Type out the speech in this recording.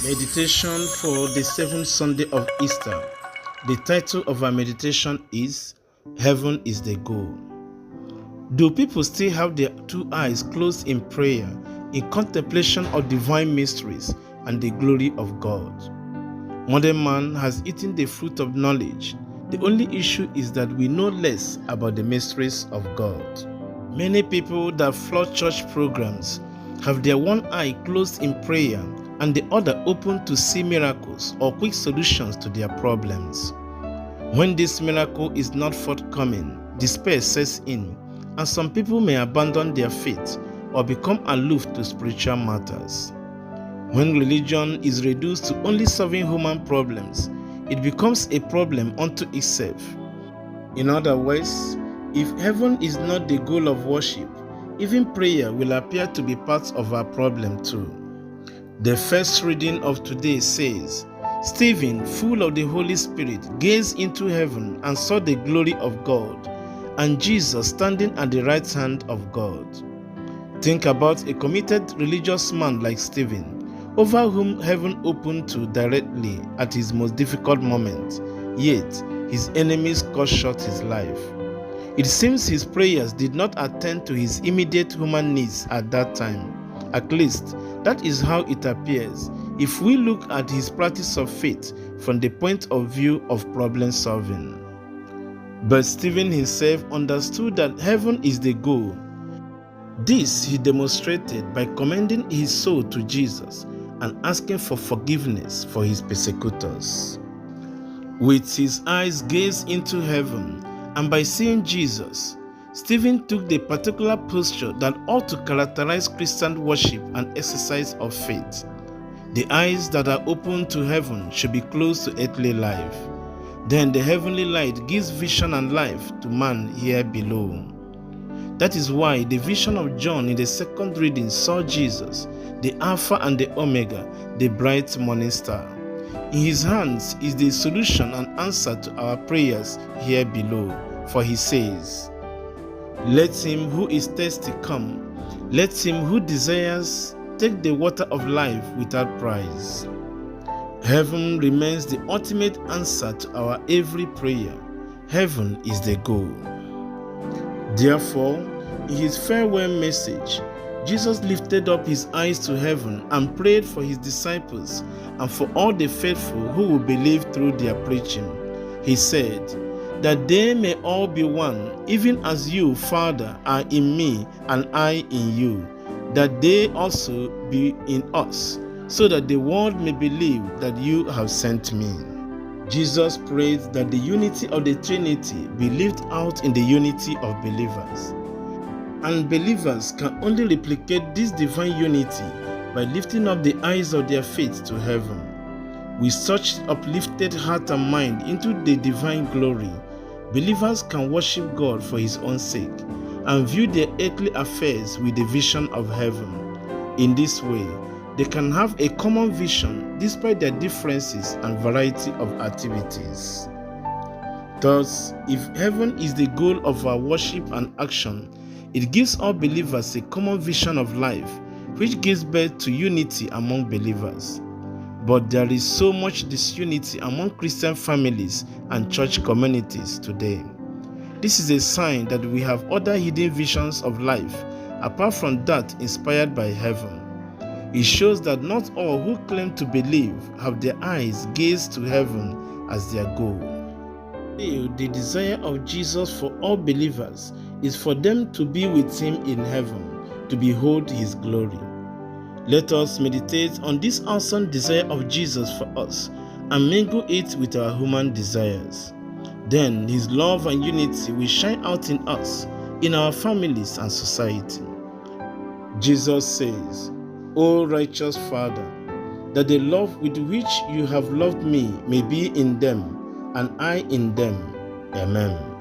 Meditation for the seventh Sunday of Easter. The title of our meditation is Heaven is the Goal. Do people still have their two eyes closed in prayer, in contemplation of divine mysteries and the glory of God? Modern man has eaten the fruit of knowledge. The only issue is that we know less about the mysteries of God. Many people that flood church programs have their one eye closed in prayer and the other open to see miracles or quick solutions to their problems. When this miracle is not forthcoming, despair sets in, and some people may abandon their faith or become aloof to spiritual matters. When religion is reduced to only solving human problems, it becomes a problem unto itself. In other words, if heaven is not the goal of worship, even prayer will appear to be part of our problem too. The first reading of today says, Stephen, full of the Holy Spirit, gazed into heaven and saw the glory of God, and Jesus standing at the right hand of God. Think about a committed religious man like Stephen, over whom heaven opened to directly at his most difficult moment, yet his enemies cut short his life. It seems his prayers did not attend to his immediate human needs at that time. At least, that is how it appears if we look at his practice of faith from the point of view of problem solving. But Stephen himself understood that heaven is the goal. This he demonstrated by commending his soul to Jesus and asking for forgiveness for his persecutors. With his eyes gazed into heaven and by seeing Jesus, Stephen took the particular posture that ought to characterize Christian worship and exercise of faith. The eyes that are open to heaven should be closed to earthly life. Then the heavenly light gives vision and life to man here below. That is why the vision of John in the second reading saw Jesus, the Alpha and the Omega, the bright morning star. In his hands is the solution and answer to our prayers here below, for he says, Let him who is thirsty come, let him who desires take the water of life without price. Heaven remains the ultimate answer to our every prayer. Heaven is the goal. Therefore, in his farewell message, Jesus lifted up his eyes to heaven and prayed for his disciples and for all the faithful who will believe through their preaching. He said, that they may all be one, even as you, Father, are in me and I in you, that they also be in us, so that the world may believe that you have sent me. Jesus prayed that the unity of the Trinity be lived out in the unity of believers. And believers can only replicate this divine unity by lifting up the eyes of their faith to heaven. With such uplifted heart and mind into the divine glory, believers can worship God for his own sake and view their earthly affairs with the vision of heaven. In this way, they can have a common vision despite their differences and variety of activities. Thus, if heaven is the goal of our worship and action, it gives all believers a common vision of life, which gives birth to unity among believers. But there is so much disunity among Christian families and church communities today. This is a sign that we have other hidden visions of life, apart from that inspired by heaven. It shows that not all who claim to believe have their eyes gazed to heaven as their goal. The desire of Jesus for all believers is for them to be with him in heaven, to behold his glory. Let us meditate on this awesome desire of Jesus for us and mingle it with our human desires. Then his love and unity will shine out in us, in our families and society. Jesus says, O righteous Father, that the love with which you have loved me may be in them, and I in them. Amen.